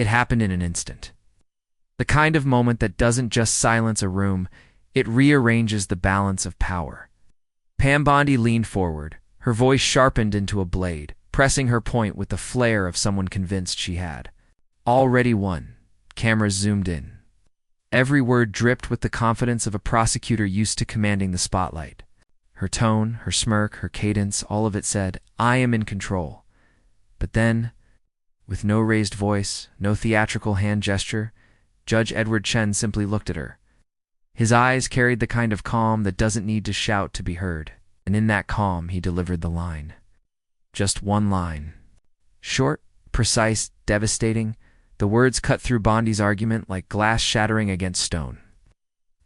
It happened in an instant. The kind of moment that doesn't just silence a room, it rearranges the balance of power. Pam Bondi leaned forward, her voice sharpened into a blade, pressing her point with the flair of someone convinced she had already won. Cameras zoomed in. Every word dripped with the confidence of a prosecutor used to commanding the spotlight. Her tone, her smirk, her cadence, all of it said, "I am in control." But then, with no raised voice, no theatrical hand gesture, Judge Edward Chen simply looked at her. His eyes carried the kind of calm that doesn't need to shout to be heard, and in that calm he delivered the line. Just one line. Short, precise, devastating, the words cut through Bondi's argument like glass shattering against stone.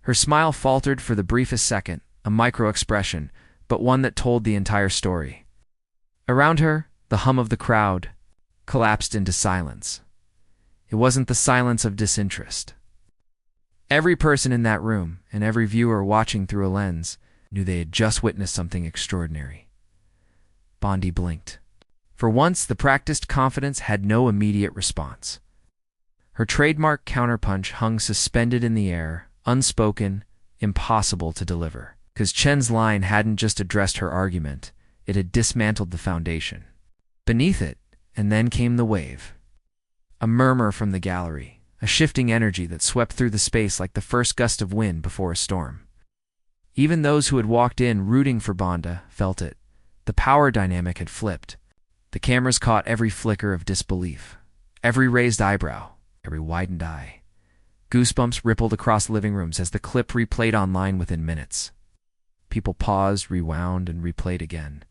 Her smile faltered for the briefest second, a micro-expression, but one that told the entire story. Around her, the hum of the crowd collapsed into silence. It wasn't the silence of disinterest. Every person in that room, and every viewer watching through a lens, knew they had just witnessed something extraordinary. Bondi blinked. For once, the practiced confidence had no immediate response. Her trademark counterpunch hung suspended in the air, unspoken, impossible to deliver. Because Chen's line hadn't just addressed her argument, it had dismantled the foundation. Beneath it, and then came the wave. A murmur from the gallery, a shifting energy that swept through the space like the first gust of wind before a storm. Even those who had walked in rooting for Bondi felt it. The power dynamic had flipped. The cameras caught every flicker of disbelief, every raised eyebrow, every widened eye. Goosebumps rippled across living rooms as the clip replayed online within minutes. People paused, rewound, and replayed again.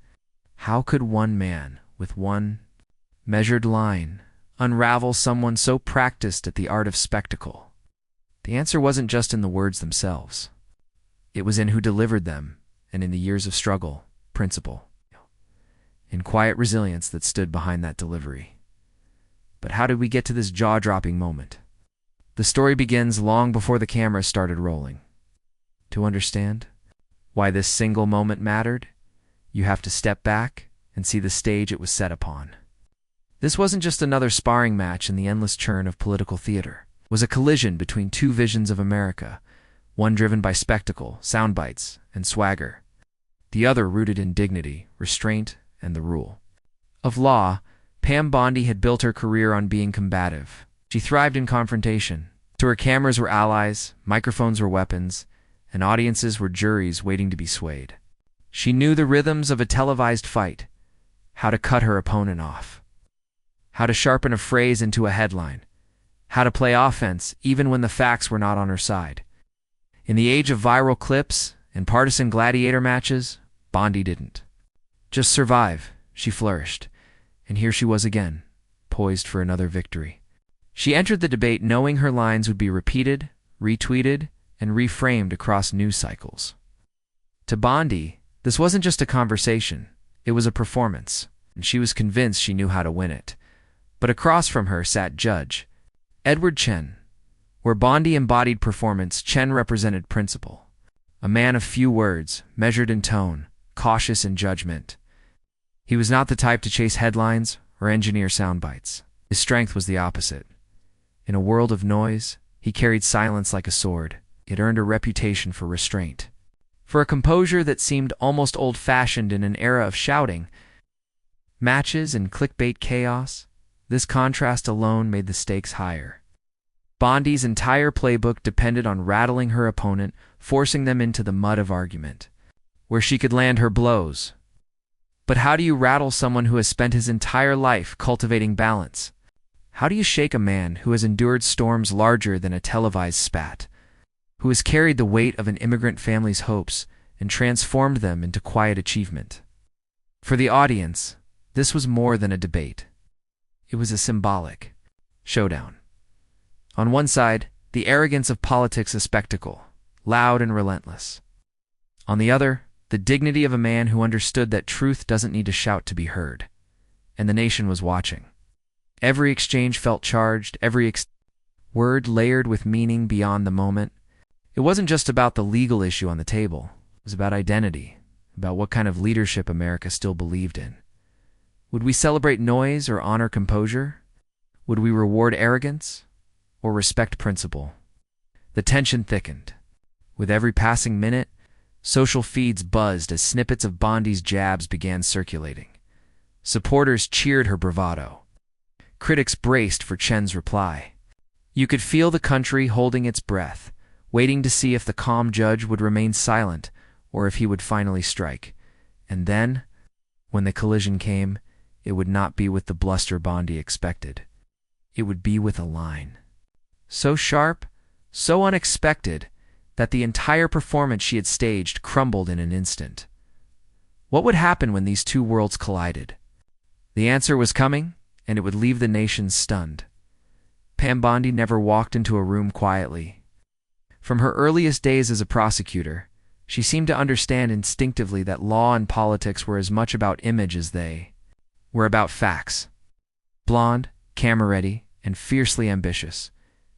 How could one man, with one measured line, unravel someone so practiced at the art of spectacle? The answer wasn't just in the words themselves. It was in who delivered them, and in the years of struggle, principle, in quiet resilience that stood behind that delivery. But how did we get to this jaw-dropping moment? The story begins long before the camera started rolling. To understand why this single moment mattered, you have to step back and see the stage it was set upon. This wasn't just another sparring match in the endless churn of political theater. It was a collision between two visions of America, one driven by spectacle, sound bites, and swagger, the other rooted in dignity, restraint, and the rule of law. Pam Bondi had built her career on being combative. She thrived in confrontation. To her, cameras were allies, microphones were weapons, and audiences were juries waiting to be swayed. She knew the rhythms of a televised fight, how to cut her opponent off, how to sharpen a phrase into a headline, how to play offense even when the facts were not on her side. In the age of viral clips and partisan gladiator matches, Bondi didn't just survive, she flourished. And here she was again, poised for another victory. She entered the debate knowing her lines would be repeated, retweeted, and reframed across news cycles. To Bondi, this wasn't just a conversation, it was a performance, and she was convinced she knew how to win it. But across from her sat Judge Edward Chen. Where Bondi embodied performance, Chen represented principle. A man of few words, measured in tone, cautious in judgment. He was not the type to chase headlines or engineer sound bites. His strength was the opposite. In a world of noise, he carried silence like a sword. It earned a reputation for restraint, for a composure that seemed almost old-fashioned in an era of shouting, matches, and clickbait chaos. This contrast alone made the stakes higher. Bondi's entire playbook depended on rattling her opponent, forcing them into the mud of argument, where she could land her blows. But how do you rattle someone who has spent his entire life cultivating balance? How do you shake a man who has endured storms larger than a televised spat, who has carried the weight of an immigrant family's hopes and transformed them into quiet achievement? For the audience, this was more than a debate. It was a symbolic showdown. On one side, the arrogance of politics a spectacle, loud and relentless. On the other, the dignity of a man who understood that truth doesn't need to shout to be heard. And the nation was watching. Every exchange felt charged, every word layered with meaning beyond the moment. It wasn't just about the legal issue on the table. It was about identity, about what kind of leadership America still believed in. Would we celebrate noise or honor composure? Would we reward arrogance or respect principle? The tension thickened. With every passing minute, social feeds buzzed as snippets of Bondi's jabs began circulating. Supporters cheered her bravado. Critics braced for Chen's reply. You could feel the country holding its breath, waiting to see if the calm judge would remain silent or if he would finally strike. And then, when the collision came, it would not be with the bluster Bondi expected. It would be with a line. So sharp, so unexpected, that the entire performance she had staged crumbled in an instant. What would happen when these two worlds collided? The answer was coming, and it would leave the nation stunned. Pam Bondi never walked into a room quietly. From her earliest days as a prosecutor, she seemed to understand instinctively that law and politics were as much about image as they were about facts. Blonde, camera-ready, and fiercely ambitious,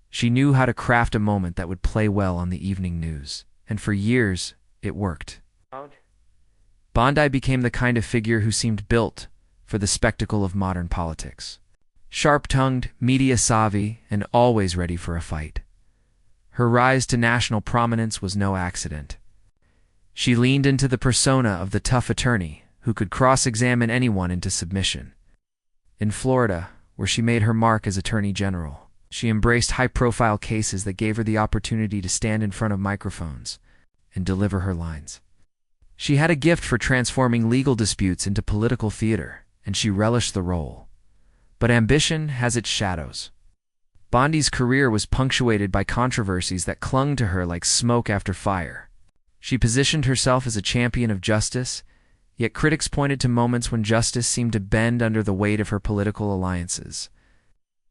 she knew how to craft a moment that would play well on the evening news, and for years, it worked. Bondi became the kind of figure who seemed built for the spectacle of modern politics. Sharp-tongued, media-savvy, and always ready for a fight. Her rise to national prominence was no accident. She leaned into the persona of the tough attorney who could cross-examine anyone into submission. In Florida, where she made her mark as Attorney General, she embraced high-profile cases that gave her the opportunity to stand in front of microphones and deliver her lines. She had a gift for transforming legal disputes into political theater, and she relished the role. But ambition has its shadows. Bondi's career was punctuated by controversies that clung to her like smoke after fire. She positioned herself as a champion of justice, yet critics pointed to moments when justice seemed to bend under the weight of her political alliances.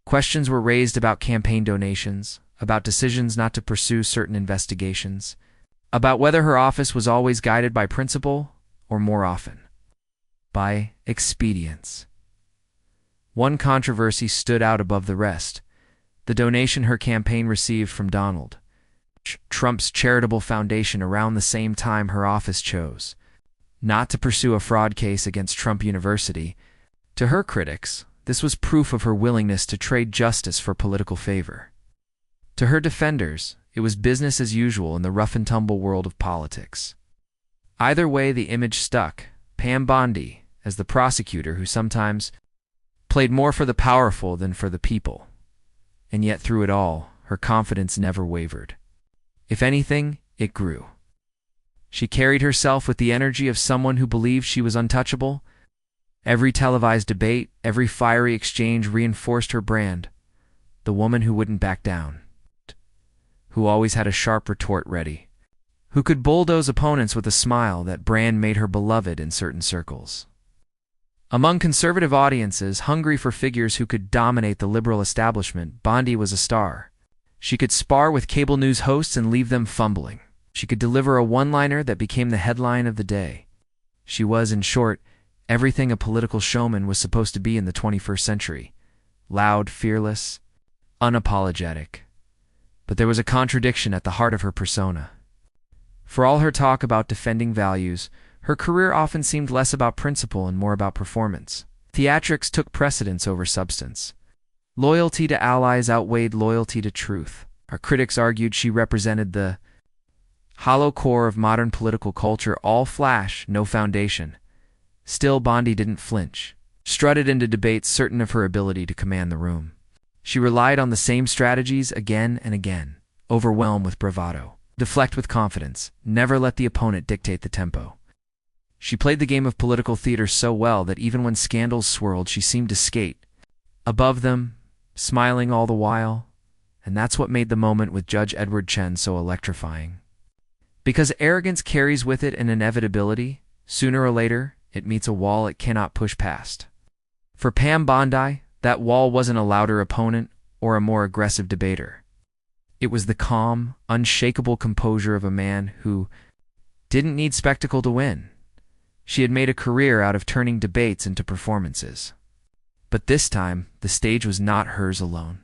Questions were raised about campaign donations, about decisions not to pursue certain investigations, about whether her office was always guided by principle or more often by expedience. One controversy stood out above the rest: the donation her campaign received from Donald Trump's charitable foundation around the same time her office chose not to pursue a fraud case against Trump University. To her critics, this was proof of her willingness to trade justice for political favor. To her defenders, it was business as usual in the rough-and-tumble world of politics. Either way, the image stuck. Pam Bondi, as the prosecutor who sometimes played more for the powerful than for the people. And yet through it all, her confidence never wavered. If anything, it grew. She carried herself with the energy of someone who believed she was untouchable. Every televised debate, every fiery exchange reinforced her brand: the woman who wouldn't back down, who always had a sharp retort ready, who could bulldoze opponents with a smile. That brand made her beloved in certain circles. Among conservative audiences hungry for figures who could dominate the liberal establishment, Bondi was a star. She could spar with cable news hosts and leave them fumbling. She could deliver a one-liner that became the headline of the day. She was, in short, everything a political showman was supposed to be in the 21st century: loud, fearless, unapologetic. But there was a contradiction at the heart of her persona. For all her talk about defending values, her career often seemed less about principle and more about performance. Theatrics took precedence over substance. Loyalty to allies outweighed loyalty to truth. Our critics argued she represented the hollow core of modern political culture: all flash, no foundation. Still, Bondi didn't flinch, strutted into debates certain of her ability to command the room. She relied on the same strategies again and again: overwhelm with bravado, deflect with confidence, never let the opponent dictate the tempo. She played the game of political theater so well that even when scandals swirled, she seemed to skate above them, smiling all the while. And that's what made the moment with Judge Edward Chen so electrifying. Because arrogance carries with it an inevitability. Sooner or later, it meets a wall it cannot push past. For Pam Bondi, that wall wasn't a louder opponent or a more aggressive debater. It was the calm, unshakable composure of a man who didn't need spectacle to win. She had made a career out of turning debates into performances. But this time, the stage was not hers alone.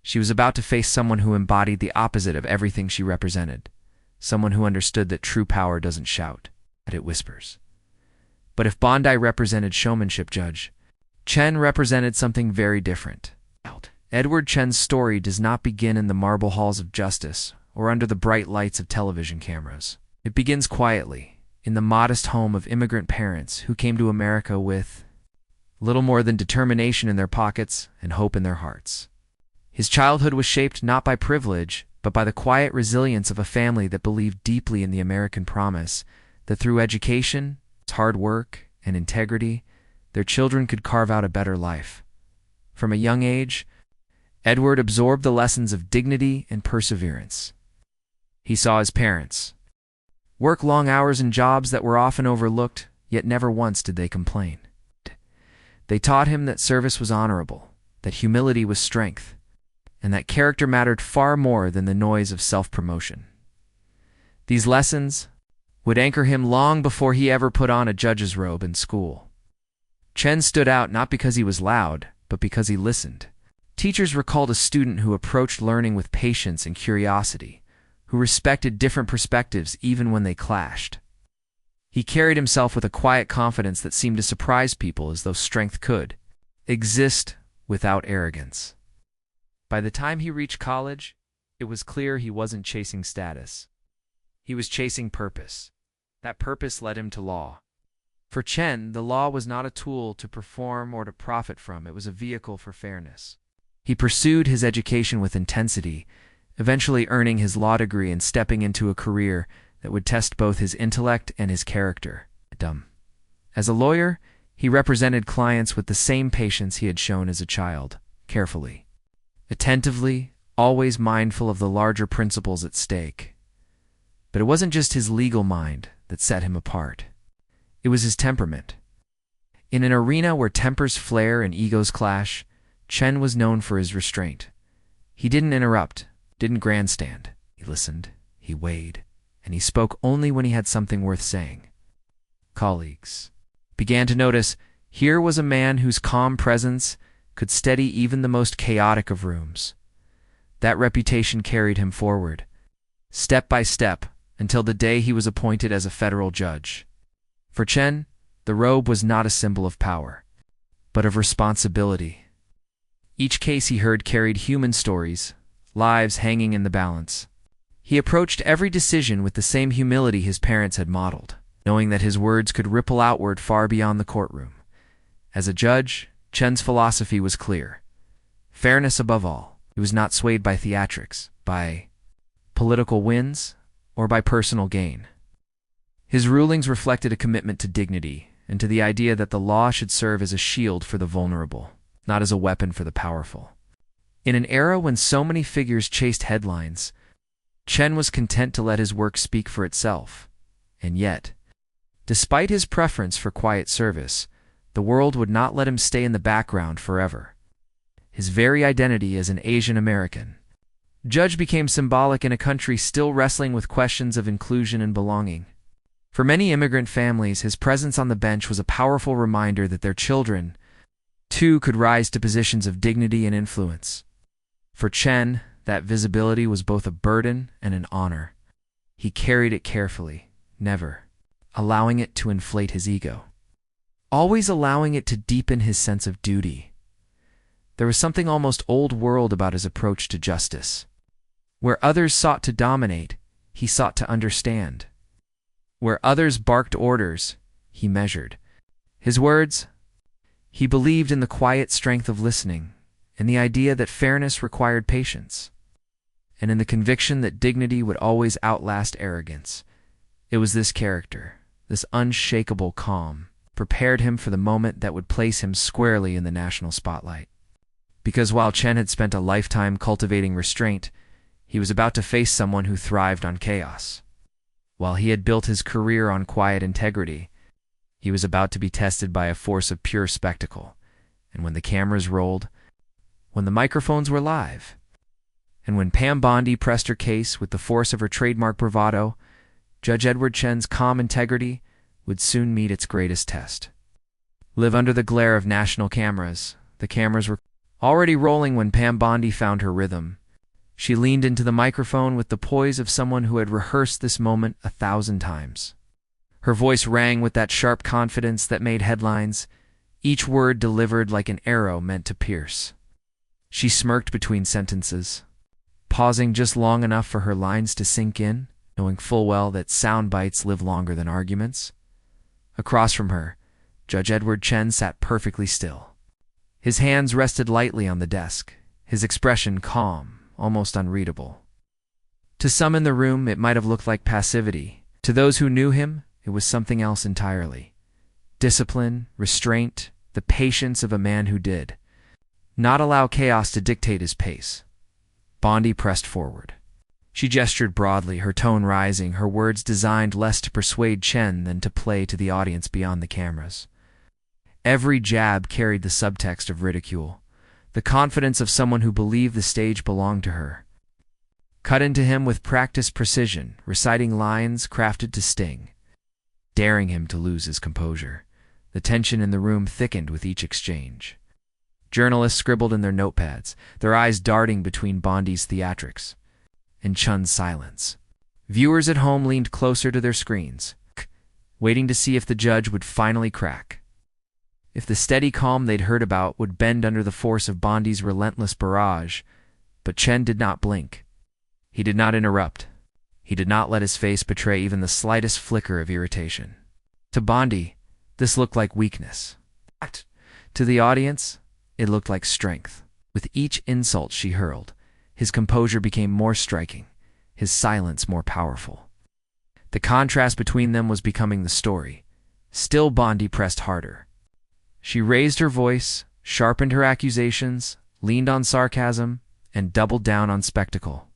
She was about to face someone who embodied the opposite of everything she represented. Someone who understood that true power doesn't shout, that it whispers. But if Bondi represented showmanship, Judge Chen represented something very different. Edward Chen's story does not begin in the marble halls of justice or under the bright lights of television cameras. It begins quietly, in the modest home of immigrant parents who came to America with little more than determination in their pockets and hope in their hearts. His childhood was shaped not by privilege, but by the quiet resilience of a family that believed deeply in the American promise that through education, hard work, and integrity, their children could carve out a better life. From a young age, Edward absorbed the lessons of dignity and perseverance. He saw his parents work long hours in jobs that were often overlooked, yet never once did they complain. They taught him that service was honorable, that humility was strength, and that character mattered far more than the noise of self-promotion. These lessons would anchor him long before he ever put on a judge's robe in school. Chen stood out not because he was loud, but because he listened. Teachers recalled a student who approached learning with patience and curiosity, who respected different perspectives even when they clashed. He carried himself with a quiet confidence that seemed to surprise people, as though strength could exist without arrogance. By the time he reached college, it was clear he wasn't chasing status. He was chasing purpose. That purpose led him to law. For Chen, the law was not a tool to perform or to profit from, it was a vehicle for fairness. He pursued his education with intensity, eventually earning his law degree and stepping into a career that would test both his intellect and his character. As a lawyer, he represented clients with the same patience he had shown as a child, carefully, attentively, always mindful of the larger principles at stake. But it wasn't just his legal mind that set him apart. It was his temperament. In an arena where tempers flare and egos clash, Chen was known for his restraint. He didn't interrupt, didn't grandstand. He listened, he weighed, and he spoke only when he had something worth saying. Colleagues began to notice here was a man whose calm presence could steady even the most chaotic of rooms. That reputation carried him forward, step by step, until the day he was appointed as a federal judge. For Chen, the robe was not a symbol of power, but of responsibility. Each case he heard carried human stories, lives hanging in the balance. He approached every decision with the same humility his parents had modeled, knowing that his words could ripple outward far beyond the courtroom. As a judge, Chen's philosophy was clear. Fairness above all. He was not swayed by theatrics, by political wins, or by personal gain. His rulings reflected a commitment to dignity and to the idea that the law should serve as a shield for the vulnerable, not as a weapon for the powerful. In an era when so many figures chased headlines, Chen was content to let his work speak for itself. And yet, despite his preference for quiet service, the world would not let him stay in the background forever. His very identity as an Asian American judge became symbolic in a country still wrestling with questions of inclusion and belonging. For many immigrant families, his presence on the bench was a powerful reminder that their children, too, could rise to positions of dignity and influence. For Chen, that visibility was both a burden and an honor. He carried it carefully, never allowing it to inflate his ego, always allowing it to deepen his sense of duty. There was something almost old world about his approach to justice. Where others sought to dominate, he sought to understand. Where others barked orders, he measured. His words, he believed in the quiet strength of listening, in the idea that fairness required patience, and in the conviction that dignity would always outlast arrogance. It was this character, this unshakable calm, prepared him for the moment that would place him squarely in the national spotlight. Because while Chen had spent a lifetime cultivating restraint, he was about to face someone who thrived on chaos. While he had built his career on quiet integrity, he was about to be tested by a force of pure spectacle. And when the cameras rolled, when the microphones were live, and when Pam Bondi pressed her case with the force of her trademark bravado, Judge Edward Chen's calm integrity would soon meet its greatest test. Live under the glare of national cameras, the cameras were already rolling when Pam Bondi found her rhythm. She leaned into the microphone with the poise of someone who had rehearsed this moment 1,000 times. Her voice rang with that sharp confidence that made headlines, each word delivered like an arrow meant to pierce. She smirked between sentences, pausing just long enough for her lines to sink in, knowing full well that sound bites live longer than arguments. Across from her, Judge Edward Chen sat perfectly still. His hands rested lightly on the desk, his expression calm, almost unreadable. To some in the room, it might have looked like passivity. To those who knew him, it was something else entirely. Discipline, restraint, the patience of a man who did not allow chaos to dictate his pace. Bondi pressed forward. She gestured broadly, her tone rising, her words designed less to persuade Chen than to play to the audience beyond the cameras. Every jab carried the subtext of ridicule, the confidence of someone who believed the stage belonged to her. Cut into him with practiced precision, reciting lines crafted to sting, daring him to lose his composure. The tension in the room thickened with each exchange. Journalists scribbled in their notepads, their eyes darting between Bondi's theatrics and Chen's silence. Viewers at home leaned closer to their screens, waiting to see if the judge would finally crack. If the steady calm they'd heard about would bend under the force of Bondi's relentless barrage. But Chen did not blink. He did not interrupt. He did not let his face betray even the slightest flicker of irritation. To Bondi, this looked like weakness. To the audience, it looked like strength. With each insult she hurled, his composure became more striking, his silence more powerful. The contrast between them was becoming the story. Still Bondi pressed harder. She raised her voice, sharpened her accusations, leaned on sarcasm, and doubled down on spectacle.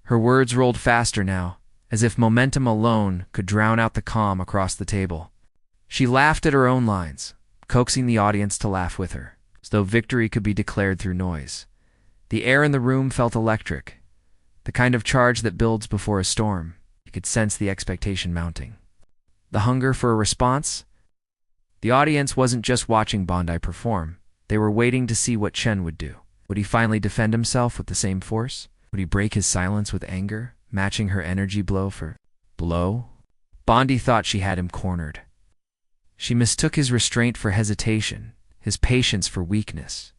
Her words rolled faster now, as if momentum alone could drown out the calm across the table. She laughed at her own lines, coaxing the audience to laugh with her, as though victory could be declared through noise. The air in the room felt electric, the kind of charge that builds before a storm. You could sense the expectation mounting. The hunger for a response? The audience wasn't just watching Bondi perform. They were waiting to see what Chen would do. Would he finally defend himself with the same force? Would he break his silence with anger, matching her energy blow for blow? Bondi thought she had him cornered. She mistook his restraint for hesitation, his patience for weakness.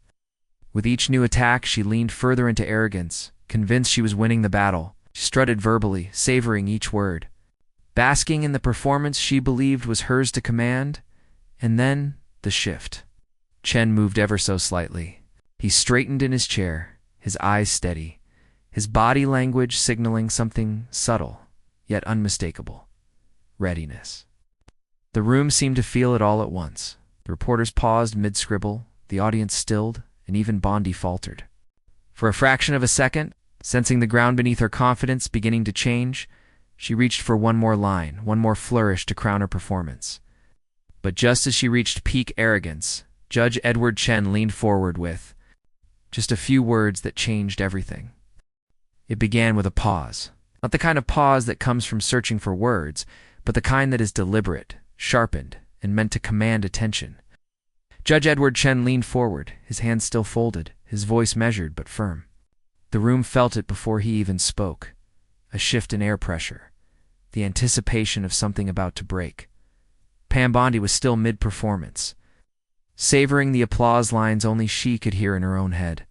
With each new attack, she leaned further into arrogance, convinced she was winning the battle. She strutted verbally, savoring each word, basking in the performance she believed was hers to command. And then, the shift. Chen moved ever so slightly. He straightened in his chair, his eyes steady, his body language signaling something subtle, yet unmistakable. Readiness. The room seemed to feel it all at once. The reporters paused mid-scribble, the audience stilled, and even Bondi faltered. For a fraction of a second, sensing the ground beneath her confidence beginning to change, she reached for one more line, one more flourish to crown her performance. But just as she reached peak arrogance, Judge Edward Chen leaned forward with just a few words that changed everything. It began with a pause. Not the kind of pause that comes from searching for words, but the kind that is deliberate, sharpened, and meant to command attention. Judge Edward Chen leaned forward, his hands still folded, his voice measured but firm. The room felt it before he even spoke. A shift in air pressure, the anticipation of something about to break. Pam Bondi was still mid-performance, savoring the applause lines only she could hear in her own head.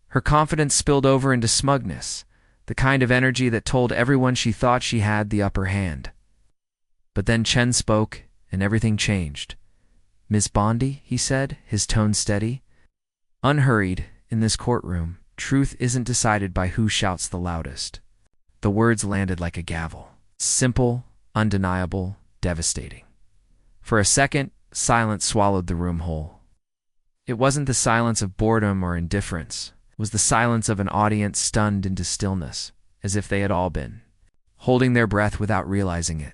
Her confidence spilled over into smugness, the kind of energy that told everyone she thought she had the upper hand. But then Chen spoke, and everything changed. "Miss Bondi," he said, his tone steady. "Unhurried, in this courtroom, truth isn't decided by who shouts the loudest." The words landed like a gavel. Simple, undeniable, devastating. For a second, silence swallowed the room whole. It wasn't the silence of boredom or indifference. It was the silence of an audience stunned into stillness, as if they had all been, holding their breath without realizing it.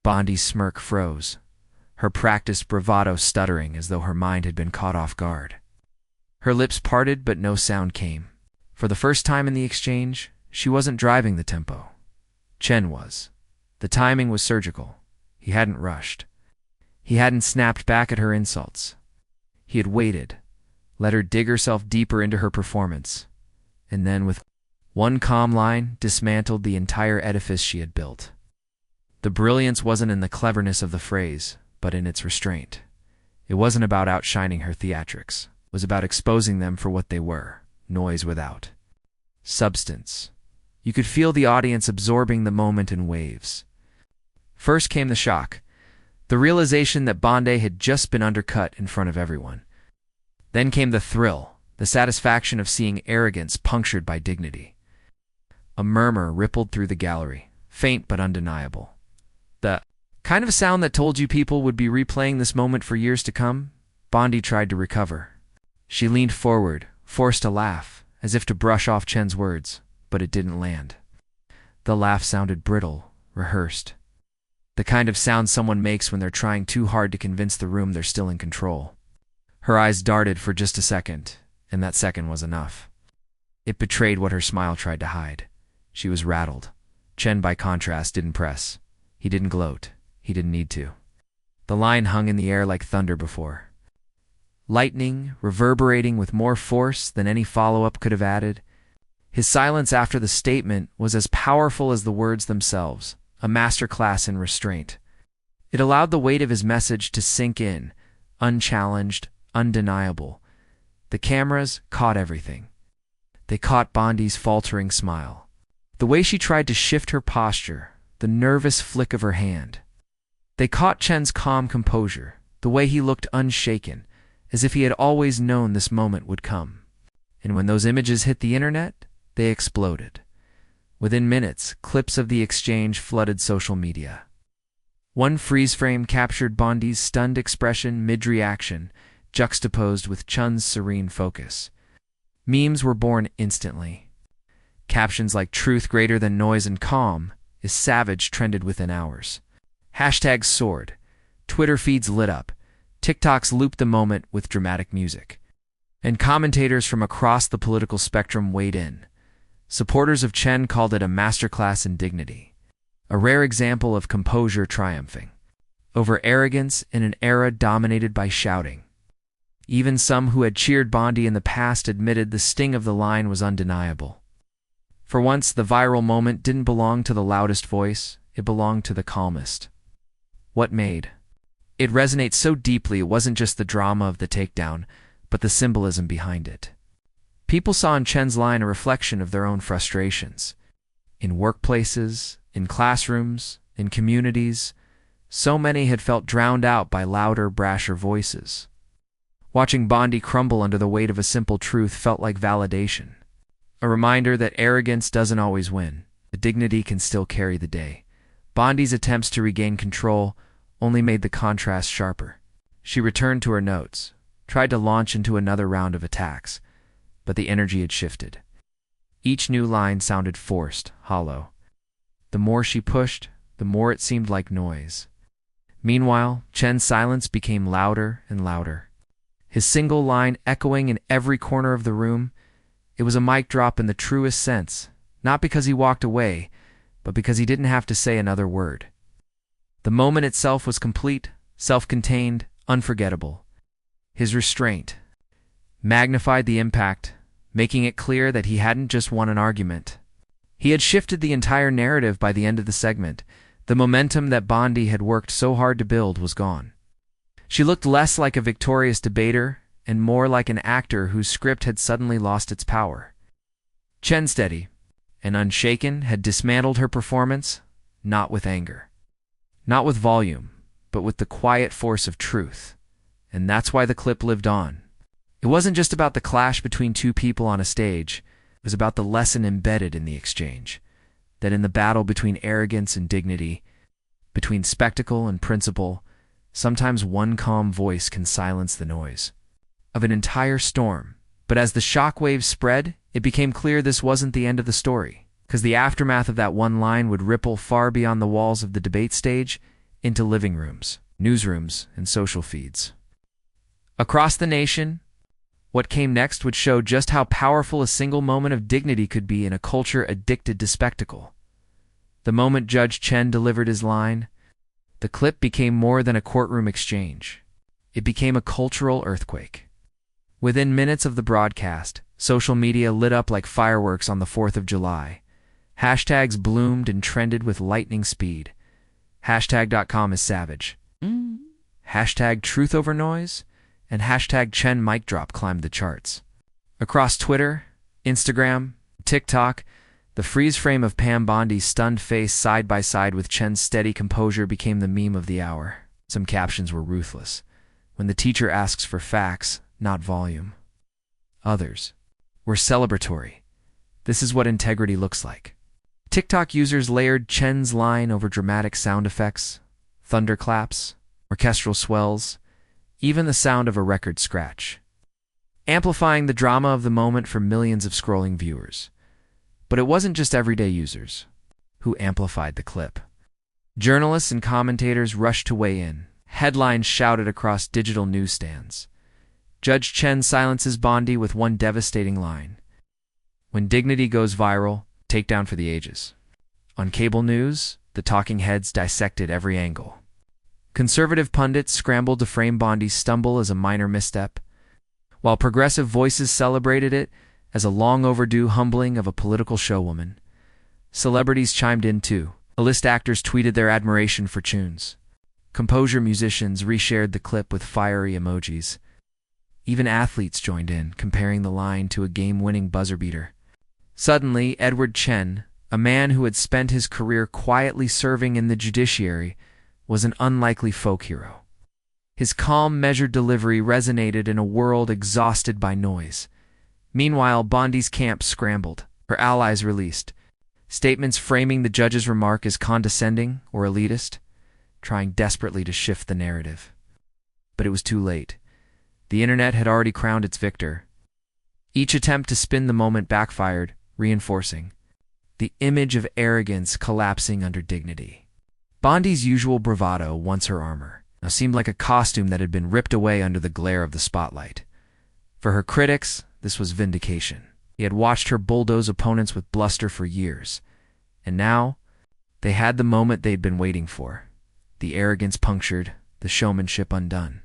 Bondi's smirk froze, her practiced bravado stuttering as though her mind had been caught off guard. Her lips parted, but no sound came. For the first time in the exchange, she wasn't driving the tempo. Chen was. The timing was surgical. He hadn't rushed. He hadn't snapped back at her insults. He had waited, let her dig herself deeper into her performance, and then with one calm line dismantled the entire edifice she had built. The brilliance wasn't in the cleverness of the phrase, but in its restraint. It wasn't about outshining her theatrics. It was about exposing them for what they were, noise without substance. You could feel the audience absorbing the moment in waves. First came the shock, the realization that Bondi had just been undercut in front of everyone. Then came the thrill, the satisfaction of seeing arrogance punctured by dignity. A murmur rippled through the gallery, faint but undeniable. The kind of sound that told you people would be replaying this moment for years to come. Bondi tried to recover. She leaned forward, forced a laugh, as if to brush off Chen's words, but it didn't land. The laugh sounded brittle, rehearsed. The kind of sound someone makes when they're trying too hard to convince the room they're still in control. Her eyes darted for just a second, and that second was enough. It betrayed what her smile tried to hide. She was rattled. Chen, by contrast, didn't press. He didn't gloat. He didn't need to. The line hung in the air like thunder before. Lightning, reverberating with more force than any follow-up could have added. His silence after the statement was as powerful as the words themselves, a masterclass in restraint. It allowed the weight of his message to sink in, unchallenged, undeniable. The cameras caught everything. They caught Bondi's faltering smile, the way she tried to shift her posture, the nervous flick of her hand. They caught Chen's calm composure, the way he looked unshaken, as if he had always known this moment would come. And when those images hit the internet, they exploded. Within minutes, clips of the exchange flooded social media. One freeze frame captured Bondi's stunned expression mid-reaction, juxtaposed with Chen's serene focus. Memes were born instantly. Captions like "truth greater than noise and calm" is savage trended within hours. Hashtags soared. Twitter feeds lit up. TikToks looped the moment with dramatic music. And commentators from across the political spectrum weighed in. Supporters of Chen called it a masterclass in dignity, a rare example of composure triumphing over arrogance in an era dominated by shouting. Even some who had cheered Bondi in the past admitted the sting of the line was undeniable. For once, the viral moment didn't belong to the loudest voice, it belonged to the calmest. What made it resonate so deeply wasn't just the drama of the takedown, but the symbolism behind it. People saw in Chen's line a reflection of their own frustrations. In workplaces, in classrooms, in communities, so many had felt drowned out by louder, brasher voices. Watching Bondi crumble under the weight of a simple truth felt like validation. A reminder that arrogance doesn't always win. The dignity can still carry the day. Bondi's attempts to regain control only made the contrast sharper. She returned to her notes, tried to launch into another round of attacks, but the energy had shifted. Each new line sounded forced, hollow. The more she pushed, the more it seemed like noise. Meanwhile, Chen's silence became louder and louder. His single line echoing in every corner of the room. It was a mic drop in the truest sense, not because he walked away, but because he didn't have to say another word. The moment itself was complete, self-contained, unforgettable. His restraint magnified the impact, making it clear that he hadn't just won an argument. He had shifted the entire narrative by the end of the segment. The momentum that Bondi had worked so hard to build was gone. She looked less like a victorious debater and more like an actor whose script had suddenly lost its power. Chen, steady and unshaken, had dismantled her performance, not with anger, not with volume, but with the quiet force of truth. And that's why the clip lived on. It wasn't just about the clash between two people on a stage. It was about the lesson embedded in the exchange, that in the battle between arrogance and dignity, between spectacle and principle, sometimes one calm voice can silence the noise of an entire storm. But as the shockwaves spread, it became clear this wasn't the end of the story, because the aftermath of that one line would ripple far beyond the walls of the debate stage into living rooms, newsrooms, and social feeds. Across the nation, what came next would show just how powerful a single moment of dignity could be in a culture addicted to spectacle. The moment Judge Chen delivered his line, the clip became more than a courtroom exchange. It became a cultural earthquake. Within minutes of the broadcast, social media lit up like fireworks on the 4th of July. Hashtags bloomed and trended with lightning speed. Hashtag .com is savage. Hashtag truth over noise. and hashtag Chen mic drop climbed the charts. Across Twitter, Instagram, TikTok, the freeze frame of Pam Bondi's stunned face side by side with Chen's steady composure became the meme of the hour. Some captions were ruthless. When the teacher asks for facts, not volume. Others were celebratory. This is what integrity looks like. TikTok users layered Chen's line over dramatic sound effects, thunderclaps, orchestral swells, even the sound of a record scratch, amplifying the drama of the moment for millions of scrolling viewers. But it wasn't just everyday users who amplified the clip. Journalists and commentators rushed to weigh in. Headlines shouted across digital newsstands. Judge Chen silences Bondi with one devastating line. When dignity goes viral, takedown for the ages. On cable news, the talking heads dissected every angle. Conservative pundits scrambled to frame Bondi's stumble as a minor misstep, while progressive voices celebrated it as a long-overdue humbling of a political showwoman. Celebrities chimed in too. A-list actors tweeted their admiration for Chun's composure. Musicians reshared the clip with fiery emojis. Even athletes joined in, comparing the line to a game-winning buzzer beater. Suddenly, Edward Chen, a man who had spent his career quietly serving in the judiciary, was an unlikely folk hero. His calm, measured delivery resonated in a world exhausted by noise. Meanwhile, Bondi's camp scrambled, her allies released. Statements framing the judge's remark as condescending or elitist, trying desperately to shift the narrative. But it was too late. The internet had already crowned its victor. Each attempt to spin the moment backfired, reinforcing the image of arrogance collapsing under dignity. Bondi's usual bravado, once her armor, now seemed like a costume that had been ripped away under the glare of the spotlight. For her critics, this was vindication. He had watched her bulldoze opponents with bluster for years, and now they had the moment they'd been waiting for. The arrogance punctured, the showmanship undone.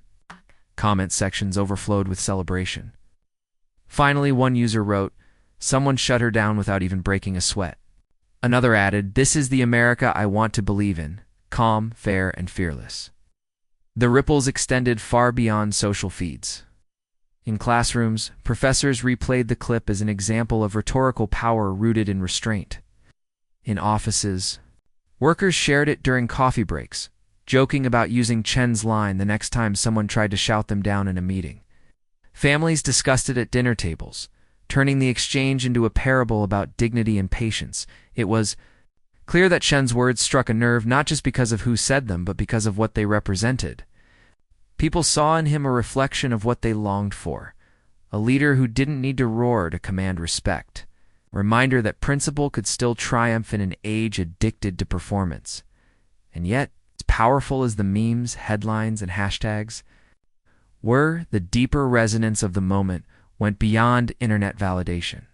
Comment sections overflowed with celebration. Finally, one user wrote, "Someone shut her down without even breaking a sweat." Another added, "This is the America I want to believe in, calm, fair, and fearless." The ripples extended far beyond social feeds. In classrooms, professors replayed the clip as an example of rhetorical power rooted in restraint. In offices, workers shared it during coffee breaks, joking about using Chen's line the next time someone tried to shout them down in a meeting. Families discussed it at dinner tables, turning the exchange into a parable about dignity and patience. It was clear that Chen's words struck a nerve not just because of who said them, but because of what they represented. People saw in him a reflection of what they longed for, a leader who didn't need to roar to command respect, a reminder that principle could still triumph in an age addicted to performance. And yet, as powerful as the memes, headlines, and hashtags were, the deeper resonance of the moment went beyond internet validation.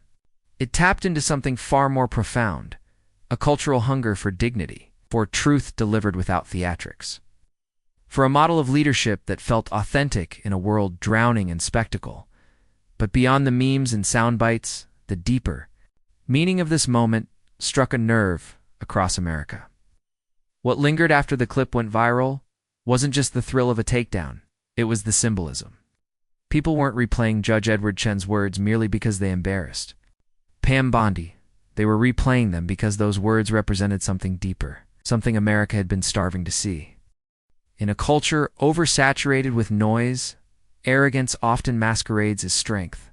It tapped into something far more profound, a cultural hunger for dignity, for truth delivered without theatrics, for a model of leadership that felt authentic in a world drowning in spectacle. But beyond the memes and sound bites, the deeper meaning of this moment struck a nerve across America. What lingered after the clip went viral wasn't just the thrill of a takedown, it was the symbolism. People weren't replaying Judge Edward Chen's words merely because they embarrassed Pam Bondi. They were replaying them because those words represented something deeper, something America had been starving to see. In a culture oversaturated with noise, arrogance often masquerades as strength.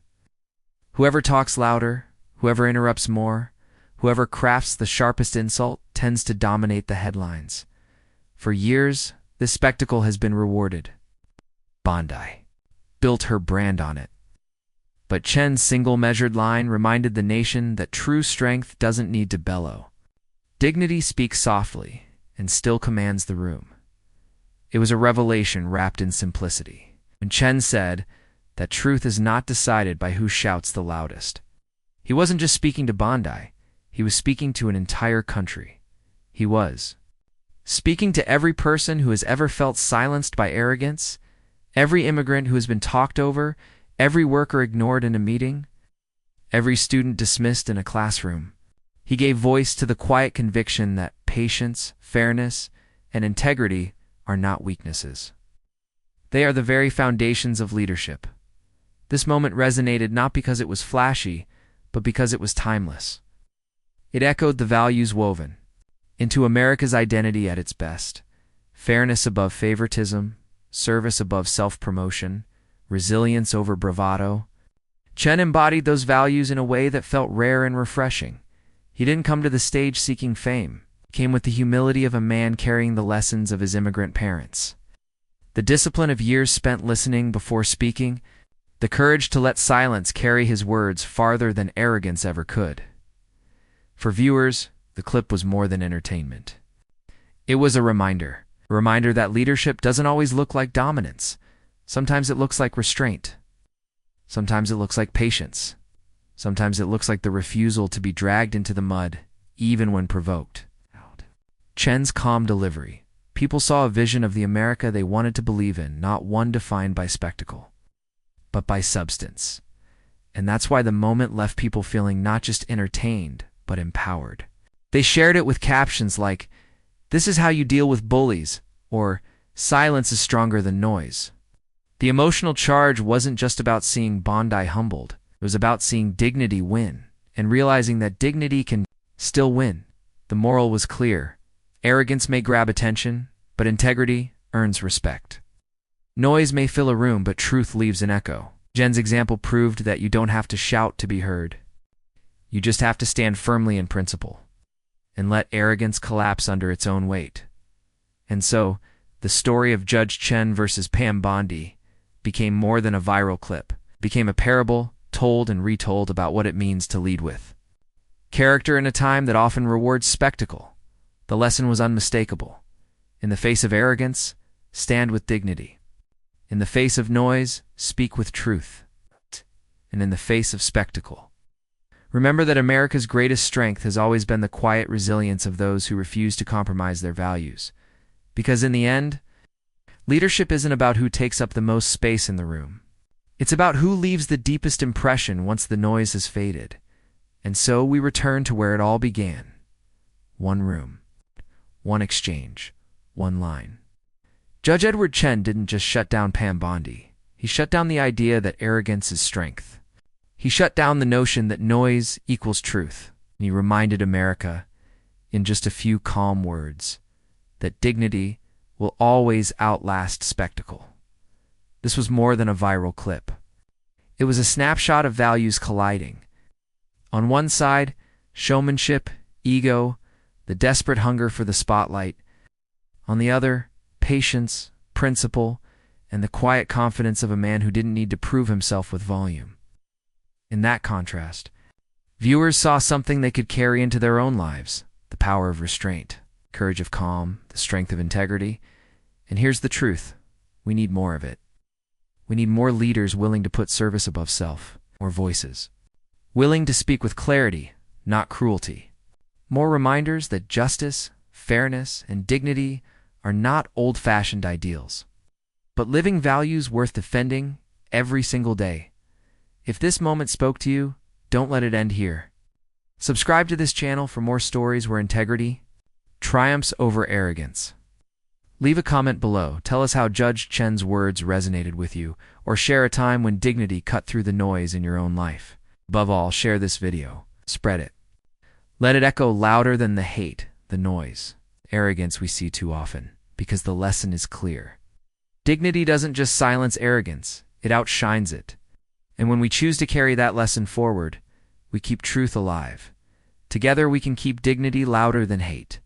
Whoever talks louder, whoever interrupts more, whoever crafts the sharpest insult tends to dominate the headlines. For years, this spectacle has been rewarded. Bondi built her brand on it. But Chen's single measured line reminded the nation that true strength doesn't need to bellow. Dignity speaks softly and still commands the room. It was a revelation wrapped in simplicity. When Chen said that truth is not decided by who shouts the loudest, he wasn't just speaking to Bondi, he was speaking to an entire country. He was speaking to every person who has ever felt silenced by arrogance, every immigrant who has been talked over, every worker ignored in a meeting, every student dismissed in a classroom. He gave voice to the quiet conviction that patience, fairness, and integrity are not weaknesses. They are the very foundations of leadership. This moment resonated not because it was flashy, but because it was timeless. It echoed the values woven into America's identity at its best: fairness above favoritism, service above self-promotion, resilience over bravado. Chen embodied those values in a way that felt rare and refreshing. He didn't come to the stage seeking fame. He came with the humility of a man carrying the lessons of his immigrant parents. The discipline of years spent listening before speaking, the courage to let silence carry his words farther than arrogance ever could. For viewers, the clip was more than entertainment. It was a reminder that leadership doesn't always look like dominance. Sometimes it looks like restraint. Sometimes it looks like patience. Sometimes it looks like the refusal to be dragged into the mud, even when provoked. Chen's calm delivery. People saw a vision of the America they wanted to believe in, not one defined by spectacle, but by substance. And that's why the moment left people feeling not just entertained, but empowered. They shared it with captions like, "This is how you deal with bullies," or "Silence is stronger than noise." The emotional charge wasn't just about seeing Bondi humbled. It was about seeing dignity win, and realizing that dignity can still win. The moral was clear. Arrogance may grab attention, but integrity earns respect. Noise may fill a room, but truth leaves an echo. Chen's example proved that you don't have to shout to be heard. You just have to stand firmly in principle, and let arrogance collapse under its own weight. And so, the story of Judge Chen versus Pam Bondi became more than a viral clip. It became a parable, told and retold about what it means to lead with character in a time that often rewards spectacle. The lesson was unmistakable. In the face of arrogance, stand with dignity. In the face of noise, speak with truth. And in the face of spectacle, remember that America's greatest strength has always been the quiet resilience of those who refuse to compromise their values. Because in the end, leadership isn't about who takes up the most space in the room. It's about who leaves the deepest impression once the noise has faded. And so we return to where it all began. One room, one exchange, one line. Judge Edward Chen didn't just shut down Pam Bondi. He shut down the idea that arrogance is strength. He shut down the notion that noise equals truth. And he reminded America, in just a few calm words, that dignity will always outlast spectacle. This was more than a viral clip. It was a snapshot of values colliding. On one side, showmanship, ego, the desperate hunger for the spotlight. On the other, patience, principle, and the quiet confidence of a man who didn't need to prove himself with volume. In that contrast, viewers saw something they could carry into their own lives: the power of restraint, courage of calm, the strength of integrity. And here's the truth: we need more of it. We need more leaders willing to put service above self, more voices willing to speak with clarity, not cruelty. More reminders that justice, fairness, and dignity are not old-fashioned ideals, but living values worth defending every single day. If this moment spoke to you, don't let it end here. Subscribe to this channel for more stories where integrity triumphs over arrogance. Leave a comment below. Tell us how Judge Chen's words resonated with you, or share a time when dignity cut through the noise in your own life. Above all, share this video. Spread it. Let it echo louder than the hate, the noise, arrogance we see too often, because the lesson is clear. Dignity doesn't just silence arrogance, it outshines it. And when we choose to carry that lesson forward, we keep truth alive. Together we can keep dignity louder than hate.